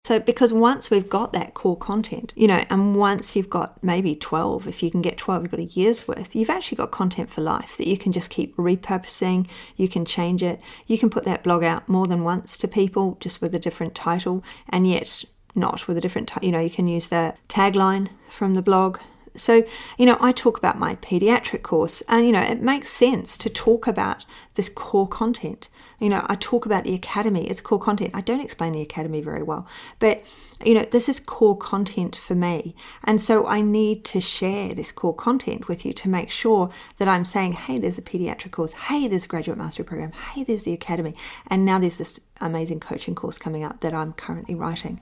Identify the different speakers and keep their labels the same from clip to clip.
Speaker 1: So because once we've got that core content, and once you've got maybe 12, if you can get 12, you've got a year's worth, you've actually got content for life that you can just keep repurposing, you can change it, you can put that blog out more than once to people just with a different title, and yet not with a different, you can use the tagline from the blog. So, I talk about my pediatric course and, it makes sense to talk about this core content. I talk about the academy, it's core content. I don't explain the academy very well, but, this is core content for me. And so I need to share this core content with you to make sure that I'm saying, hey, there's a pediatric course. Hey, there's a graduate mastery program. Hey, there's the academy. And now there's this amazing coaching course coming up that I'm currently writing.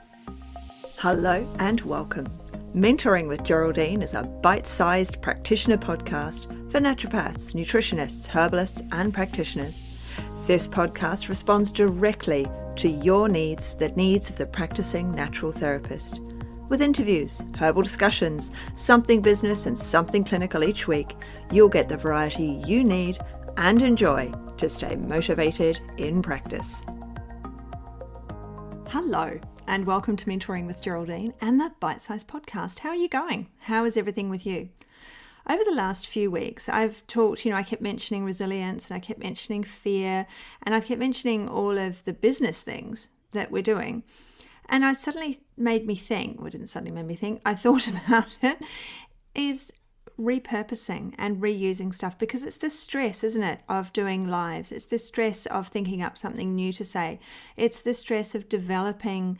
Speaker 1: Hello and welcome. Mentoring with Geraldine is a bite-sized practitioner podcast for naturopaths, nutritionists, herbalists, and practitioners. This podcast responds directly to your needs, the needs of the practicing natural therapist. With interviews, herbal discussions, something business and something clinical each week, you'll get the variety you need and enjoy to stay motivated in practice. Hello. And welcome to Mentoring with Geraldine and the Bite Size Podcast. How are you going? How is everything with you? Over the last few weeks, I've talked, I kept mentioning resilience and I kept mentioning fear and I kept mentioning all of the business things that we're doing. And I suddenly made me think, well, it didn't suddenly make me think, I thought about it, is repurposing and reusing stuff, because it's the stress, isn't it, of doing lives. It's the stress of thinking up something new to say. It's the stress of developing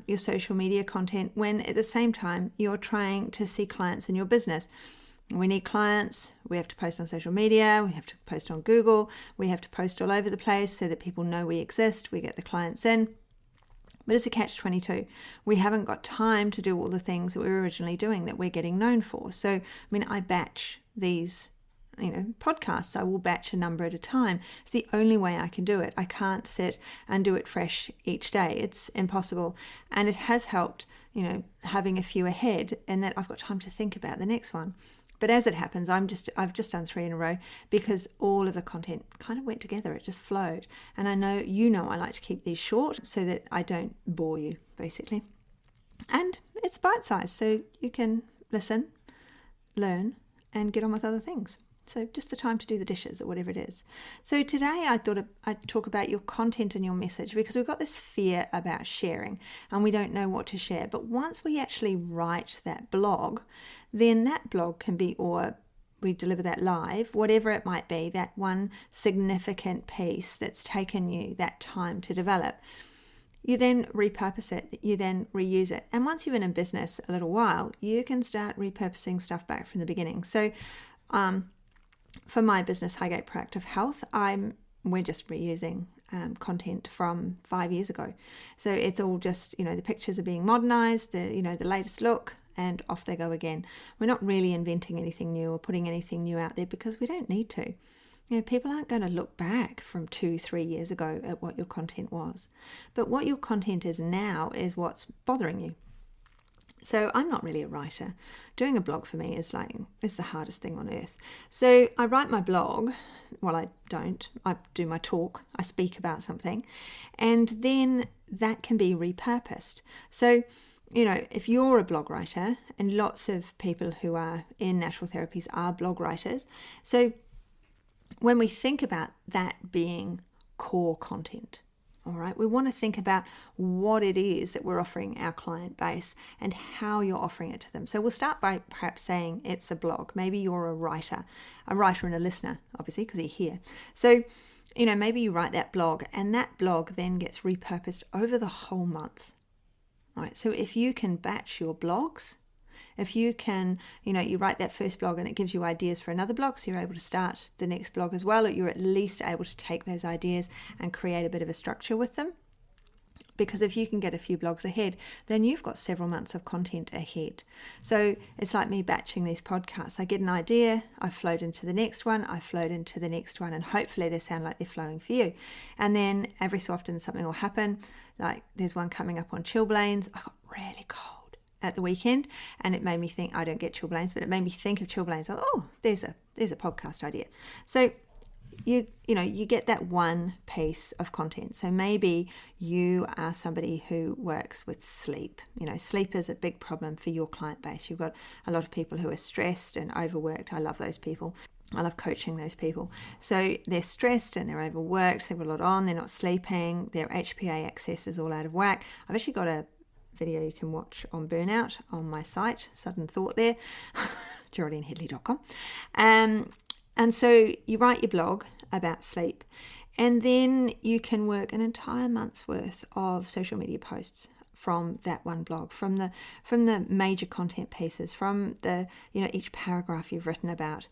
Speaker 1: your social media content when at the same time you're trying to see clients in your business. We need clients. We have to post on social media. We have to post on Google. We have to post all over the place so that people know we exist. We get the clients in. But it's a catch-22. We haven't got time to do all the things that we were originally doing that we're getting known for. So, I batch these, podcasts. I will batch a number at a time. It's the only way I can do it. I can't sit and do it fresh each day. It's impossible. And it has helped, having a few ahead and that I've got time to think about the next one. But as it happens, I've just done 3 in a row because all of the content kind of went together. It just flowed. And I know, I like to keep these short so that I don't bore you, basically. And it's bite-sized, so you can listen, learn, and get on with other things. So just the time to do the dishes or whatever it is. So today I thought I'd talk about your content and your message, because we've got this fear about sharing and we don't know what to share. But once we actually write that blog, then that blog can be, or we deliver that live, whatever it might be, that one significant piece that's taken you that time to develop. You then repurpose it, you then reuse it. And once you've been in business a little while, you can start repurposing stuff back from the beginning. So, for my business, Highgate Proactive Health, we're just reusing content from 5 years ago. So it's all just, the pictures are being modernized, the latest look, and off they go again. We're not really inventing anything new or putting anything new out there because we don't need to. People aren't going to look back from 2-3 years ago at what your content was. But what your content is now is what's bothering you. So I'm not really a writer. Doing a blog for me is the hardest thing on earth. So I write my blog. Well, I don't. I do my talk. I speak about something. And then that can be repurposed. So, if you're a blog writer, and lots of people who are in natural therapies are blog writers. So when we think about that being core content, all right, we want to think about what it is that we're offering our client base and how you're offering it to them. So we'll start by perhaps saying it's a blog. Maybe you're a writer and a listener, obviously, because you're here. So, maybe you write that blog and that blog then gets repurposed over the whole month. All right, so if you can batch your blogs, if you can, you write that first blog and it gives you ideas for another blog, so you're able to start the next blog as well, or you're at least able to take those ideas and create a bit of a structure with them. Because if you can get a few blogs ahead, then you've got several months of content ahead. So it's like me batching these podcasts. I get an idea, I float into the next one, and hopefully they sound like they're flowing for you. And then every so often something will happen, like there's one coming up on chilblains. I got really cold at the weekend and it made me think, I don't get chilblains, but it made me think of chilblains. Oh, there's a podcast idea. So you get that one piece of content. So maybe you are somebody who works with sleep. Sleep is a big problem for your client base. You've got a lot of people who are stressed and overworked. I love those people. I love coaching those people. So they're stressed and they're overworked, they've got a lot on, they're not sleeping, their HPA access is all out of whack. I've actually got a video you can watch on burnout on my site, sudden thought there, GeraldineHeadley.com. And so you write your blog about sleep, and then you can work an entire month's worth of social media posts from that one blog, from the major content pieces, from the each paragraph you've written about.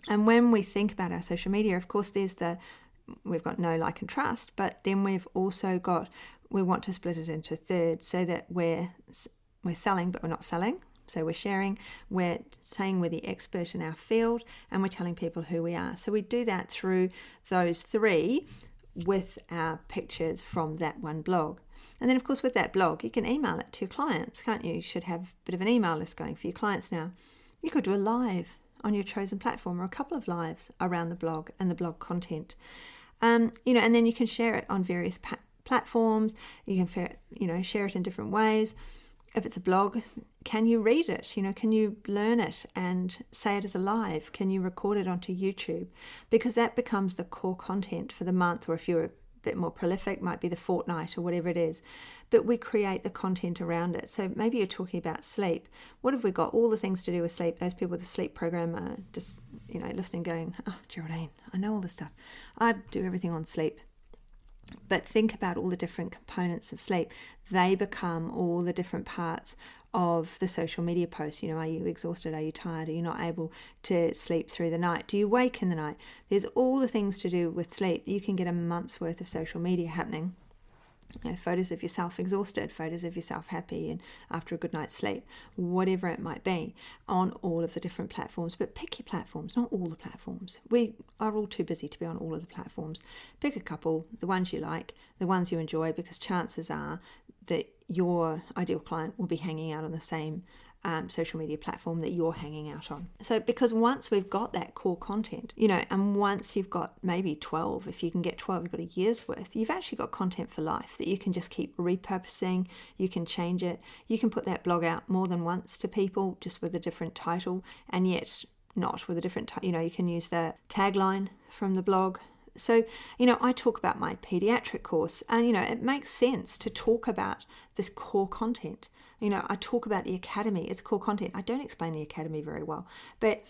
Speaker 1: And when we think about our social media, of course, we've got know, like, and trust, but then we've also got, we want to split it into thirds so that we're selling, but we're not selling. So we're sharing, we're saying we're the expert in our field, and we're telling people who we are. So we do that through those three with our pictures from that one blog. And then, of course, with that blog, you can email it to your clients, can't you? You should have a bit of an email list going for your clients now. You could do a live on your chosen platform, or a couple of lives around the blog and the blog content. And then you can share it on various platforms. You can share it in different ways. If it's a blog, can you read it? Can you learn it and say it as a live? Can you record it onto YouTube? Because that becomes the core content for the month, or if you're a bit more prolific, might be the fortnight or whatever it is. But we create the content around it. So maybe you're talking about sleep. What have we got? All the things to do with sleep. Those people with the sleep program are just, listening going, oh, Geraldine, I know all this stuff. I do everything on sleep. But think about all the different components of sleep. They become all the different parts of the social media post. Are you exhausted? Are you tired? Are you not able to sleep through the night? Do you wake in the night? There's all the things to do with sleep. You can get a month's worth of social media happening. Photos of yourself exhausted, photos of yourself happy and after a good night's sleep, whatever it might be, on all of the different platforms. But pick your platforms, not all the platforms. We are all too busy to be on all of the platforms. Pick a couple, the ones you like, the ones you enjoy, because chances are that your ideal client will be hanging out on the same social media platform that you're hanging out on. So because once we've got that core content, and once you've got maybe 12, if you can get 12, you've got a year's worth, you've actually got content for life that you can just keep repurposing. You can change it. You can put that blog out more than once to people, just with a different title, and yet not with a different you can use the tagline from the blog. So, I talk about my pediatric course, and, it makes sense to talk about this core content. I talk about the academy, it's core content. I don't explain the academy very well, but,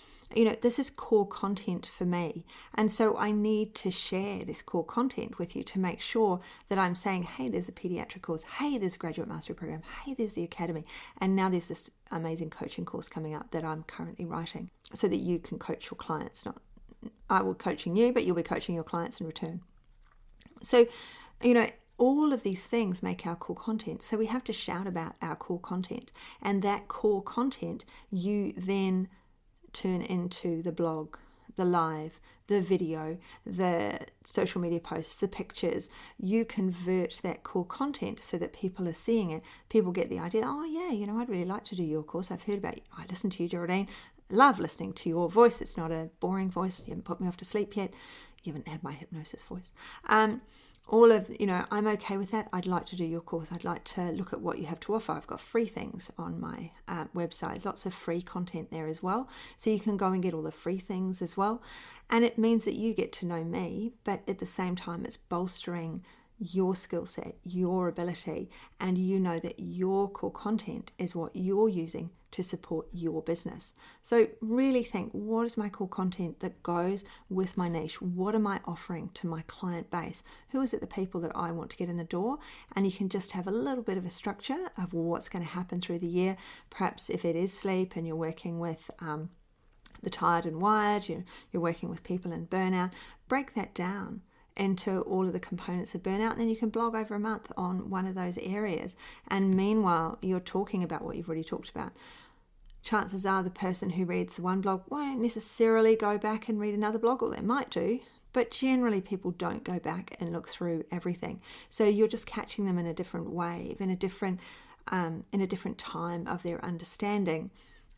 Speaker 1: this is core content for me. And so I need to share this core content with you to make sure that I'm saying, hey, there's a pediatric course. Hey, there's a graduate mastery program. Hey, there's the academy. And now there's this amazing coaching course coming up that I'm currently writing so that you can coach your clients. Not I will be coaching you, but you'll be coaching your clients in return. So, all of these things make our core content. So we have to shout about our core content. And that core content you then turn into the blog, the live, the video, the social media posts, the pictures. You convert that core content so that people are seeing it. People get the idea, oh yeah, I'd really like to do your course. I've heard about you. I listen to you, Geraldine. Love listening to your voice. It's not a boring voice. You haven't put me off to sleep yet. You haven't had my hypnosis voice. All of, I'm okay with that. I'd like to do your course. I'd like to look at what you have to offer. I've got free things on my website. Lots of free content there as well. So you can go and get all the free things as well. And it means that you get to know me, but at the same time, it's bolstering your skill set, your ability, and that your core content is what you're using to support your business. So really think, what is my core content that goes with my niche? What am I offering to my client base? Who is it, the people that I want to get in the door? And you can just have a little bit of a structure of what's going to happen through the year. Perhaps if it is sleep and you're working with the tired and wired, you're working with people in burnout, break that down into all of the components of burnout, and then you can blog over a month on one of those areas. And meanwhile, you're talking about what you've already talked about. Chances are the person who reads the one blog won't necessarily go back and read another blog, or they might do, but generally people don't go back and look through everything. So you're just catching them in a different wave, in a different time of their understanding.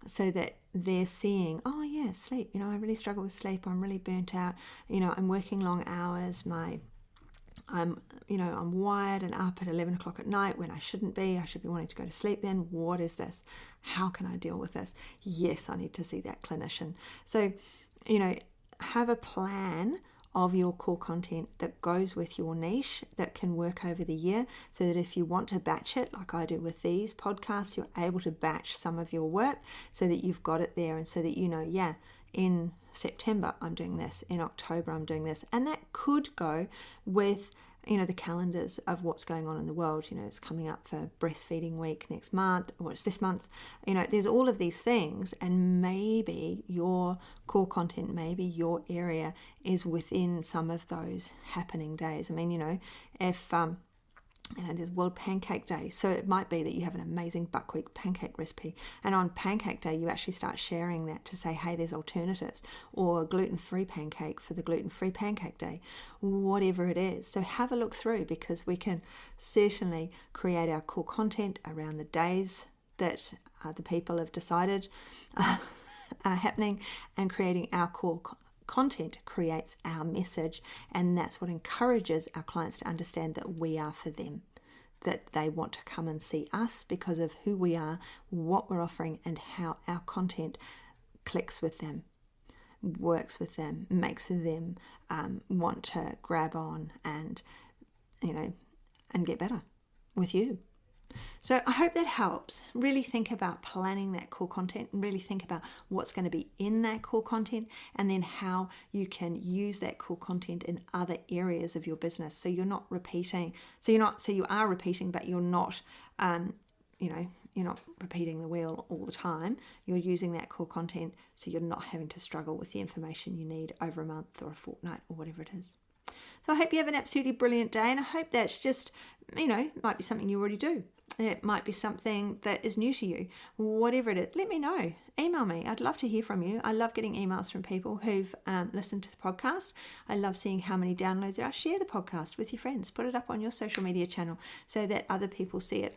Speaker 1: so that they're seeing, oh yeah, sleep, I really struggle with sleep, I'm really burnt out, I'm working long hours, I'm wired and up at 11 o'clock at night when I shouldn't be. I should be wanting to go to sleep then. What is this? How can I deal with this? Yes, I need to see that clinician. So, have a plan of your core content that goes with your niche that can work over the year, so that if you want to batch it, like I do with these podcasts, you're able to batch some of your work so that you've got it there, and so that in September I'm doing this, in October I'm doing this. And that could go with the calendars of what's going on in the world. It's coming up for breastfeeding week next month, or it's this month. There's all of these things, and maybe your core content, maybe your area is within some of those happening days. If there's World Pancake Day, so it might be that you have an amazing buckwheat pancake recipe, and on Pancake Day you actually start sharing that to say, hey, there's alternatives, or gluten-free pancake for the gluten-free pancake day, whatever it is. So have a look through, because we can certainly create our core content around the days that the people have decided are happening, and creating our core content creates our message, and that's what encourages our clients to understand that we are for them, that they want to come and see us because of who we are, what we're offering, and how our content clicks with them, works with them, makes them want to grab on and get better with you. So I hope that helps. Really think about planning that core content, and really think about what's going to be in that core content, and then how you can use that core content in other areas of your business. So you're not repeating. So you are repeating, but you're not, you're not repeating the wheel all the time. You're using that core content so you're not having to struggle with the information you need over a month or a fortnight or whatever it is. So I hope you have an absolutely brilliant day, and I hope that's just, might be something you already do. It might be something that is new to you. Whatever it is, let me know. Email me. I'd love to hear from you. I love getting emails from people who've listened to the podcast. I love seeing how many downloads there are. Share the podcast with your friends. Put it up on your social media channel so that other people see it,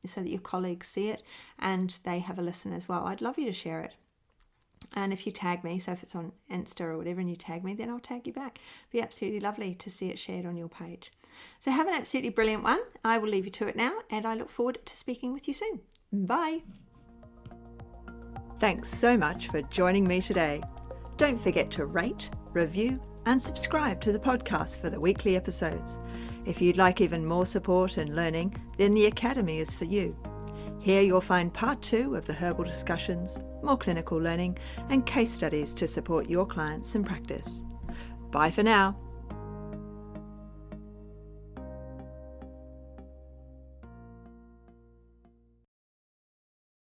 Speaker 1: so that your colleagues see it and they have a listen as well. I'd love you to share it. And if you tag me, so if it's on Insta or whatever and you tag me, then I'll tag you back. It'd be absolutely lovely to see it shared on your page. So have an absolutely brilliant one. I will leave you to it now, and I look forward to speaking with you soon. Bye. Thanks so much for joining me today. Don't forget to rate, review, and subscribe to the podcast for the weekly episodes. If you'd like even more support and learning, then the Academy is for you. Here you'll find part 2 of the herbal discussions, more clinical learning, and case studies to support your clients in practice. Bye for now.